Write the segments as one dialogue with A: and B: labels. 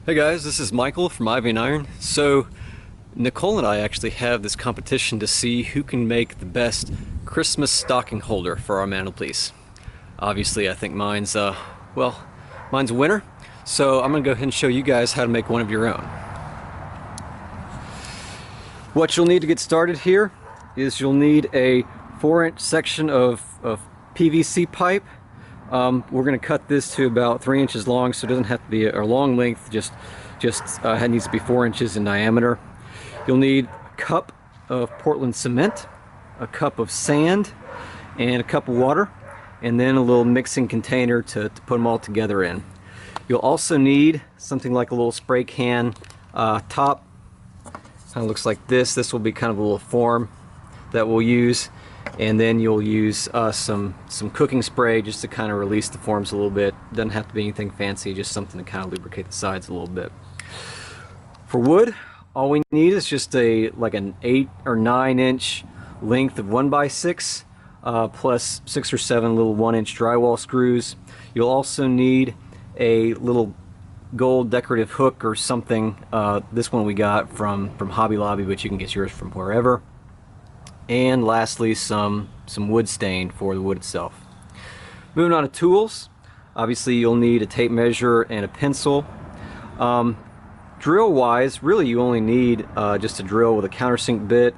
A: Hey guys, this is Michael from Ivy and Iron. So Nicole and I actually have this competition to see who can make the best Christmas stocking holder for our mantelpiece. Obviously I think mine's a winner. So I'm gonna go ahead and show you guys how to make one of your own. What you'll need to get started here is you'll need a 4-inch section of PVC pipe. We're going to cut this to about 3 inches long, so it doesn't have to be a long length, just it needs to be 4 inches in diameter. You'll need a cup of Portland cement, a cup of sand, and a cup of water, and then a little mixing container to put them all together in. You'll also need something like a little spray can top. Kind of looks like this. This will be kind of a little form that we'll use. And then you'll use some cooking spray just to kind of release the forms a little bit. Doesn't have to be anything fancy, just something to kind of lubricate the sides a little bit. For wood, all we need is just like an 8 or 9 inch length of 1x6 plus 6 or 7 little 1-inch drywall screws. You'll also need a little gold decorative hook or something. This one we got from Hobby Lobby, but you can get yours from wherever. And lastly, some wood stain for the wood itself. Moving on to tools, obviously you'll need a tape measure and a pencil. Drill wise, really you only need just a drill with a countersink bit.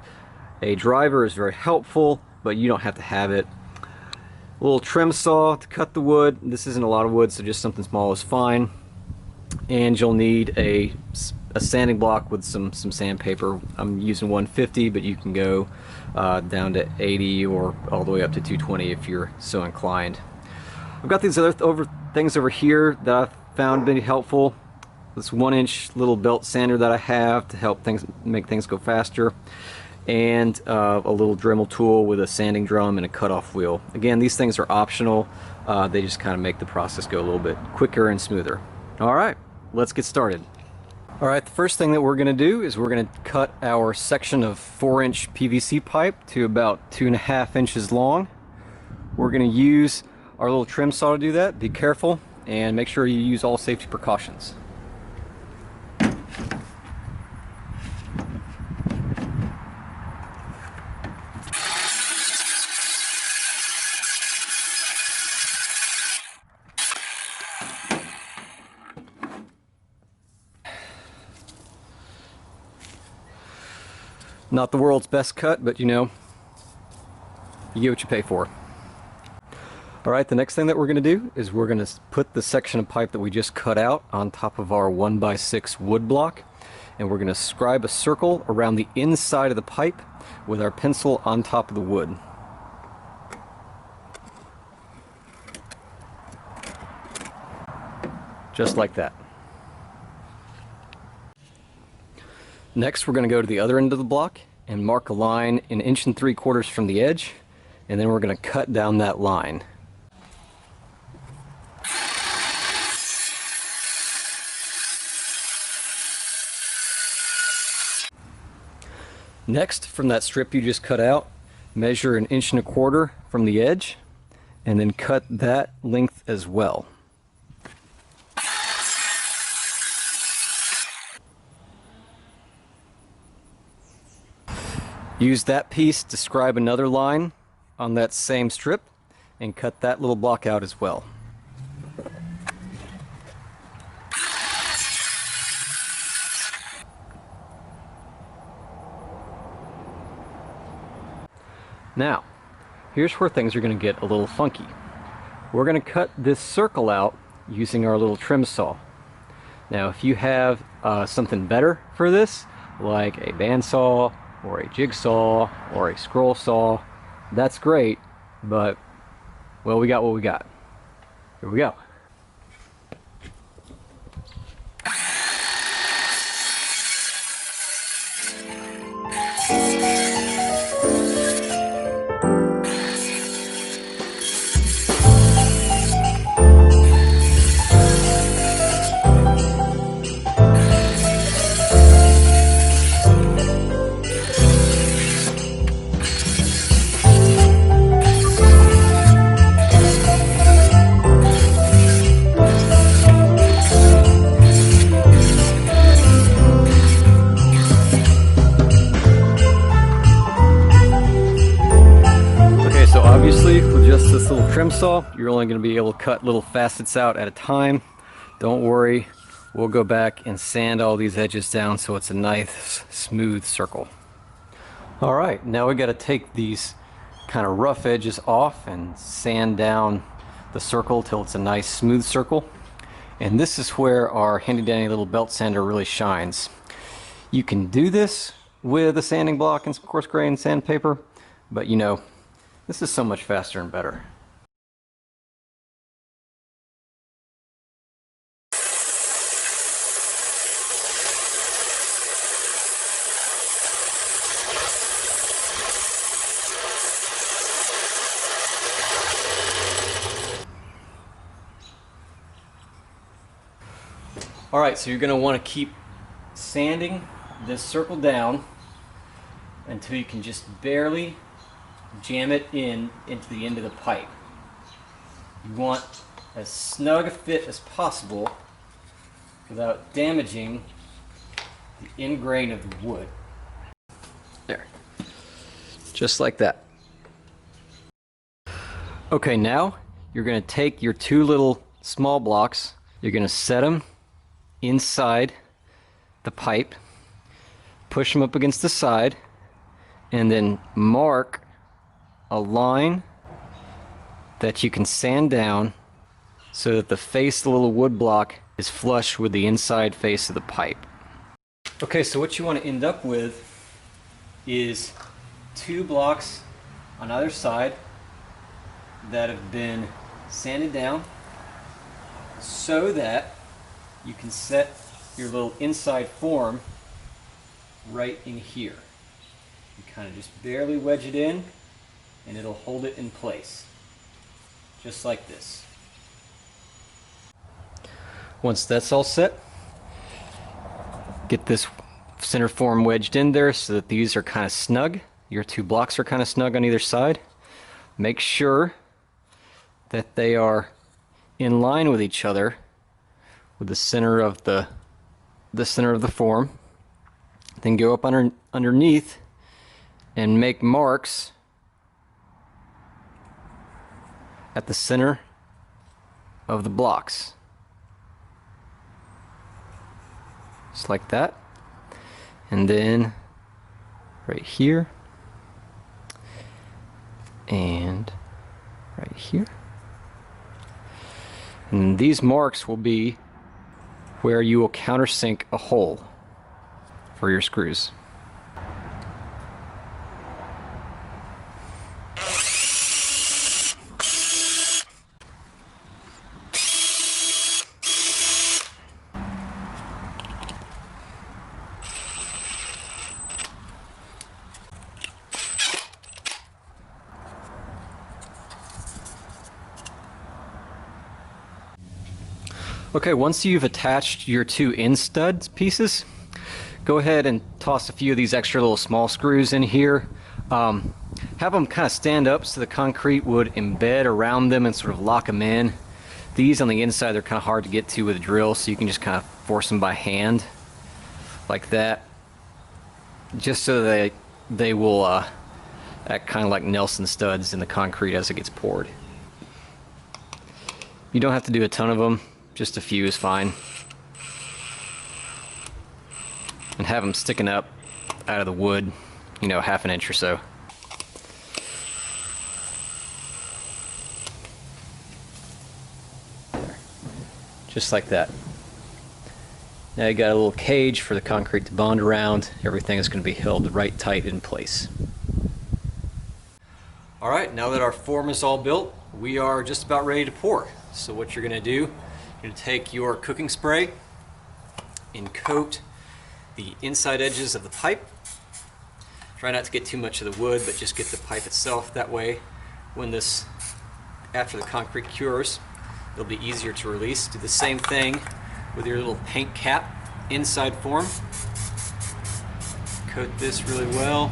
A: A driver is very helpful, but you don't have to have it. A little trim saw to cut the wood. This isn't a lot of wood, so just something small is fine. And you'll need a sanding block with some sandpaper. I'm using 150, but you can go down to 80 or all the way up to 220 if you're so inclined. I've got these other things over here that I've found been helpful. This 1-inch little belt sander that I have to help make things go faster, and a little Dremel tool with a sanding drum and a cutoff wheel. Again, these things are optional. They just kind of make the process go a little bit quicker and smoother. All right, let's get started. All right, the first thing that we're going to do is we're going to cut our section of 4-inch PVC pipe to about 2.5 inches long. We're going to use our little trim saw to do that. Be careful and make sure you use all safety precautions. Not the world's best cut, but you know, you get what you pay for. Alright, the next thing that we're going to do is we're going to put the section of pipe that we just cut out on top of our 1x6 wood block, and we're going to scribe a circle around the inside of the pipe with our pencil on top of the wood. Just like that. Next, we're going to go to the other end of the block and mark a line 1 3/4 inches from the edge, and then we're going to cut down that line. Next, from that strip you just cut out, measure 1 1/4 inches from the edge, and then cut that length as well. Use that piece to scribe another line on that same strip and cut that little block out as well. Now, here's where things are going to get a little funky. We're going to cut this circle out using our little trim saw. Now, if you have something better for this, like a bandsaw, or a jigsaw, or a scroll saw, that's great, but, well, we got what we got. Here we go. Unfortunately, with just this little trim saw, you're only going to be able to cut little facets out at a time. Don't worry, we'll go back and sand all these edges down so it's a nice, smooth circle. All right, now we got to take these kind of rough edges off and sand down the circle till it's a nice, smooth circle. And this is where our handy-dandy little belt sander really shines. You can do this with a sanding block and some coarse grain sandpaper, but you know, this is so much faster and better. Alright, so you're going to want to keep sanding this circle down until you can just barely jam it into the end of the pipe. You want as snug a fit as possible without damaging the end grain of the wood. There. Just like that. Okay, now you're going to take your two little small blocks, you're going to set them inside the pipe, push them up against the side, and then mark a line that you can sand down so that the face of the little wood block is flush with the inside face of the pipe. Okay, so what you want to end up with is two blocks on either side that have been sanded down so that you can set your little inside form right in here. You kind of just barely wedge it in and it'll hold it in place. Just like this. Once that's all set, get this center form wedged in there so that these are kind of snug. Your two blocks are kind of snug on either side. Make sure that they are in line with each other with the center of the form. Then go up underneath and make marks at the center of the blocks. Just like that. And then right here and right here. And these marks will be where you will countersink a hole for your screws. Okay, once you've attached your two end stud pieces, go ahead and toss a few of these extra little small screws in here. Have them kind of stand up so the concrete would embed around them and sort of lock them in. These on the inside, they're kind of hard to get to with a drill, so you can just kind of force them by hand like that, just so they will act kind of like Nelson studs in the concrete as it gets poured. You don't have to do a ton of them. Just a few is fine. And have them sticking up out of the wood, you know, half an inch or so. There. Just like that. Now you got a little cage for the concrete to bond around. Everything is going to be held right tight in place. Alright, now that our form is all built, we are just about ready to pour. So what you're going to do, you're going to take your cooking spray and coat the inside edges of the pipe. Try not to get too much of the wood, but just get the pipe itself. That way, after the concrete cures, it'll be easier to release. Do the same thing with your little paint cap inside form. Coat this really well,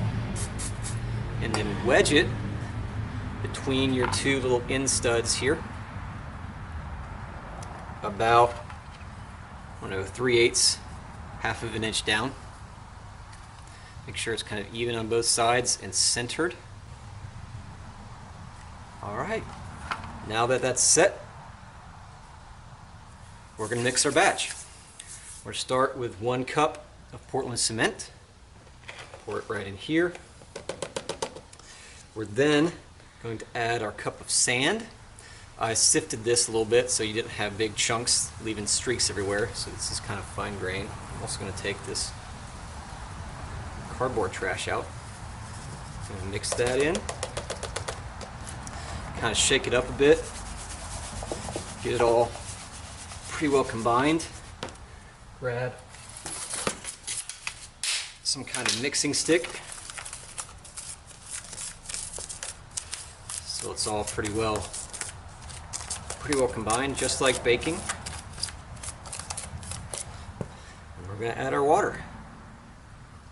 A: and then wedge it between your two little end studs here, about 3/8, half of an inch down. Make sure it's kind of even on both sides and centered. All right, now that that's set, we're going to mix our batch. We're going to start with 1 cup of Portland cement. Pour it right in here. We're then going to add our cup of sand. I sifted this a little bit so you didn't have big chunks leaving streaks everywhere, so this is kind of fine grain. I'm also going to take this cardboard trash out. I'm going to mix that in. Kind of shake it up a bit. Get it all pretty well combined. Grab some kind of mixing stick so it's all pretty well combined, just like baking. And we're going to add our water.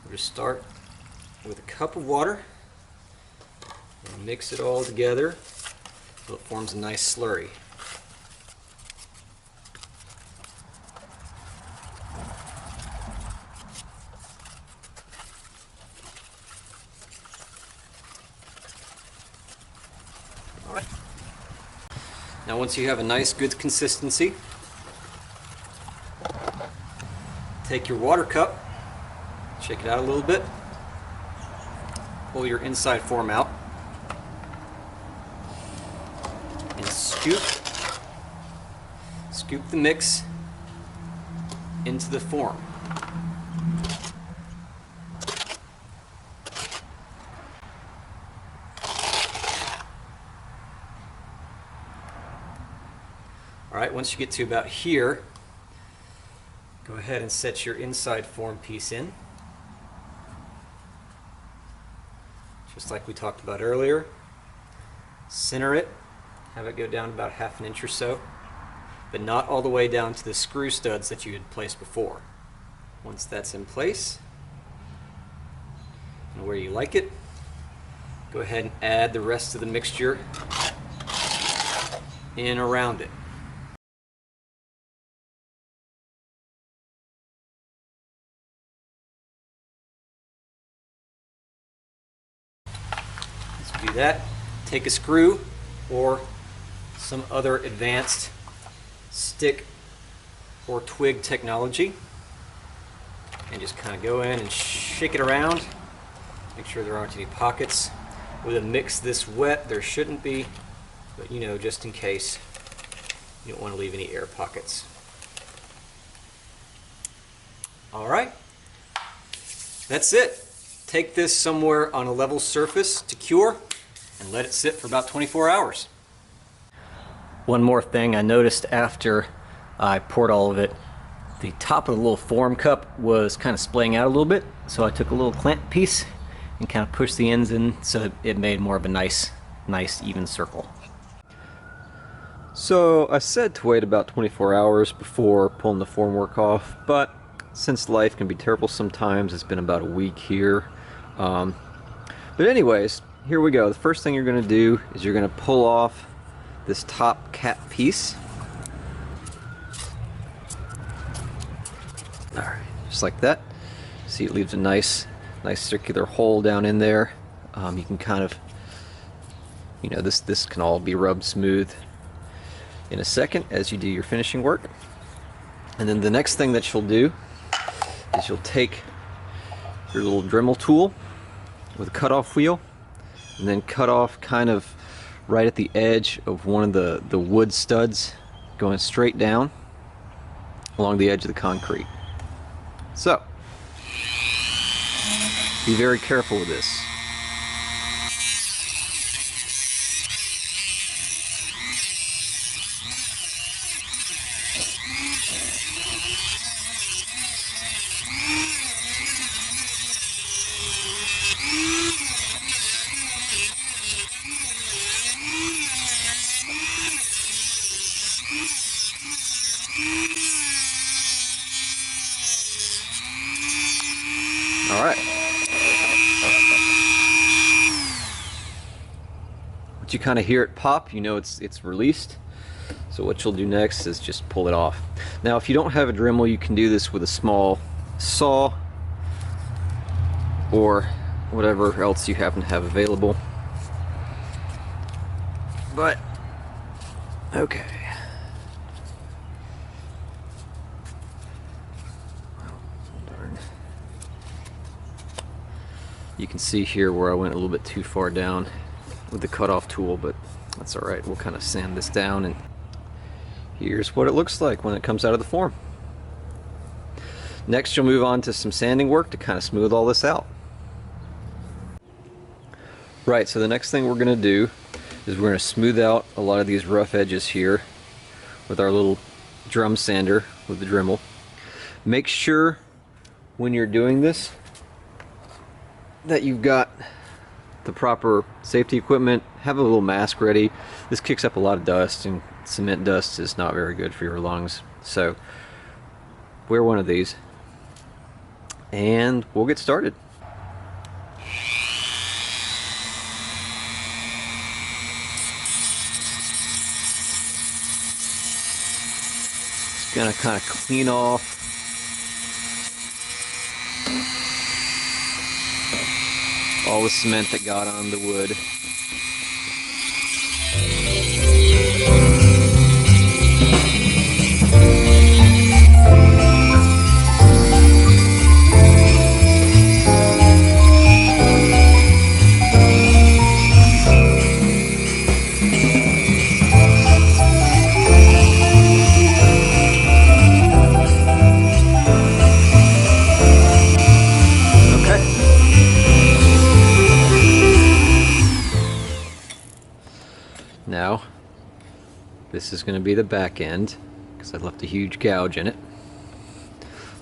A: We're going to start with a cup of water and mix it all together so it forms a nice slurry. Now once you have a nice good consistency, take your water cup, shake it out a little bit, pull your inside form out, and scoop the mix into the form. Alright, once you get to about here, go ahead and set your inside form piece in. Just like we talked about earlier. Center it, have it go down about 1/2 inch or so, but not all the way down to the screw studs that you had placed before. Once that's in place, and where you like it, go ahead and add the rest of the mixture in around it. Do that, take a screw or some other advanced stick or twig technology and just kind of go in and shake it around. Make sure there aren't any pockets. With a mix this wet, there shouldn't be, but you know, just in case, you don't want to leave any air pockets. All right, that's it. Take this somewhere on a level surface to cure and let it sit for about 24 hours. One more thing I noticed after I poured all of it, the top of the little form cup was kind of splaying out a little bit, so I took a little clamp piece and kind of pushed the ends in so it made more of a nice even circle. So I said to wait about 24 hours before pulling the formwork off, but since life can be terrible sometimes, it's been about a week here. But anyways, here we go. The first thing you're going to do is you're going to pull off this top cap piece. Alright, just like that. See, it leaves a nice circular hole down in there. You can kind of, you know, this can all be rubbed smooth in a second as you do your finishing work. And then the next thing that you'll do is you'll take your little Dremel tool with a cutoff wheel and then cut off kind of right at the edge of one of the wood studs, going straight down along the edge of the concrete. So be very careful with this. All right. Once you kind of hear it pop, you know it's released. So what you'll do next is just pull it off. Now, if you don't have a Dremel, you can do this with a small saw or whatever else you happen to have available. but okay. Darn. You can see here where I went a little bit too far down with the cutoff tool, but that's all right. We'll kind of sand this down, and here's what it looks like when it comes out of the form. Next, you'll move on to some sanding work to kind of smooth all this out. Right, so the next thing we're going to do is we're going to smooth out a lot of these rough edges here with our little drum sander with the Dremel. Make sure when you're doing this that you've got the proper safety equipment. Have a little mask ready. This kicks up a lot of dust, and cement dust is not very good for your lungs. So wear one of these and we'll get started. Just gonna kind of clean off all the cement that got on the wood. Now, this is going to be the back end because I left a huge gouge in it.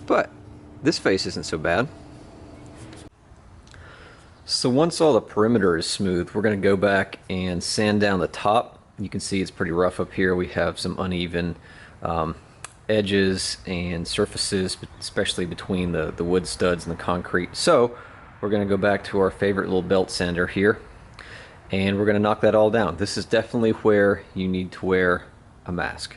A: But this face isn't so bad. So once all the perimeter is smooth, we're going to go back and sand down the top. You can see it's pretty rough up here. We have some uneven edges and surfaces, especially between the wood studs and the concrete. So we're going to go back to our favorite little belt sander here, and we're going to knock that all down. This is definitely where you need to wear a mask.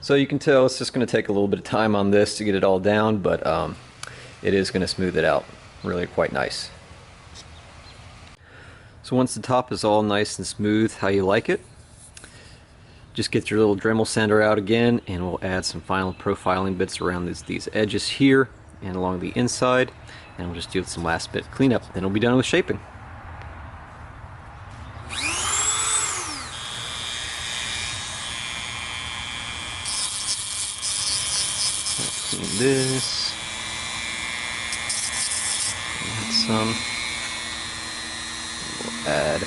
A: So you can tell it's just going to take a little bit of time on this to get it all down, but it is going to smooth it out really quite nice. So once the top is all nice and smooth how you like it, just get your little Dremel sander out again, and we'll add some final profiling bits around these edges here and along the inside, and we'll just do some last bit cleanup. Then we'll be done with shaping. Clean this. Add some. We'll add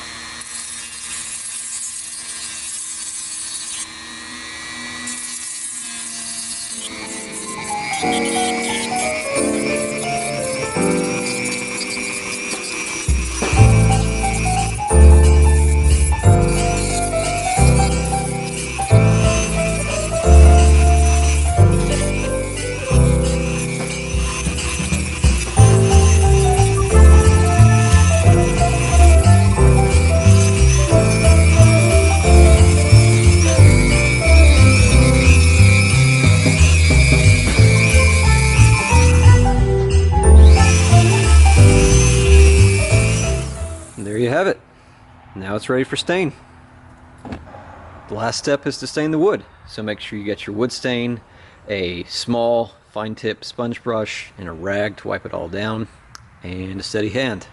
A: there you have it. Now it's ready for stain. The last step is to stain the wood. So make sure you get your wood stain, a small fine tip sponge brush, and a rag to wipe it all down, and a steady hand.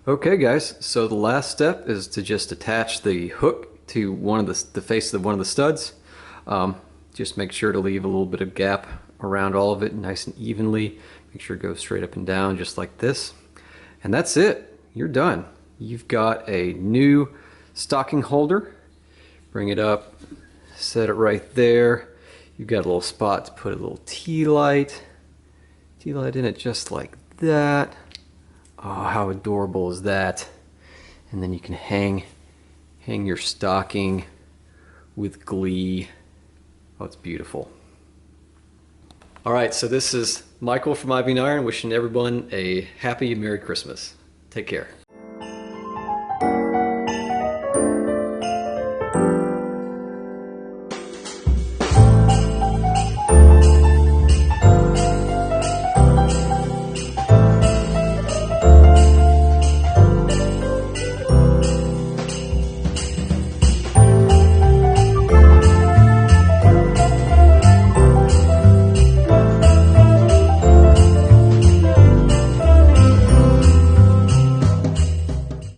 A: Okay guys, so the last step is to just attach the hook to one of the face of one of the studs. Just make sure to leave a little bit of gap around all of it, nice and evenly. Make sure it goes straight up and down just like this. And that's it. You're done. You've got a new stocking holder. Bring it up, set it right there. You've got a little spot to put a little tea light in it just like that. Oh, how adorable is that? And then you can hang your stocking with glee. Oh, it's beautiful. All right, so this is Michael from Ivy and Iron wishing everyone a happy Merry Christmas. Take care.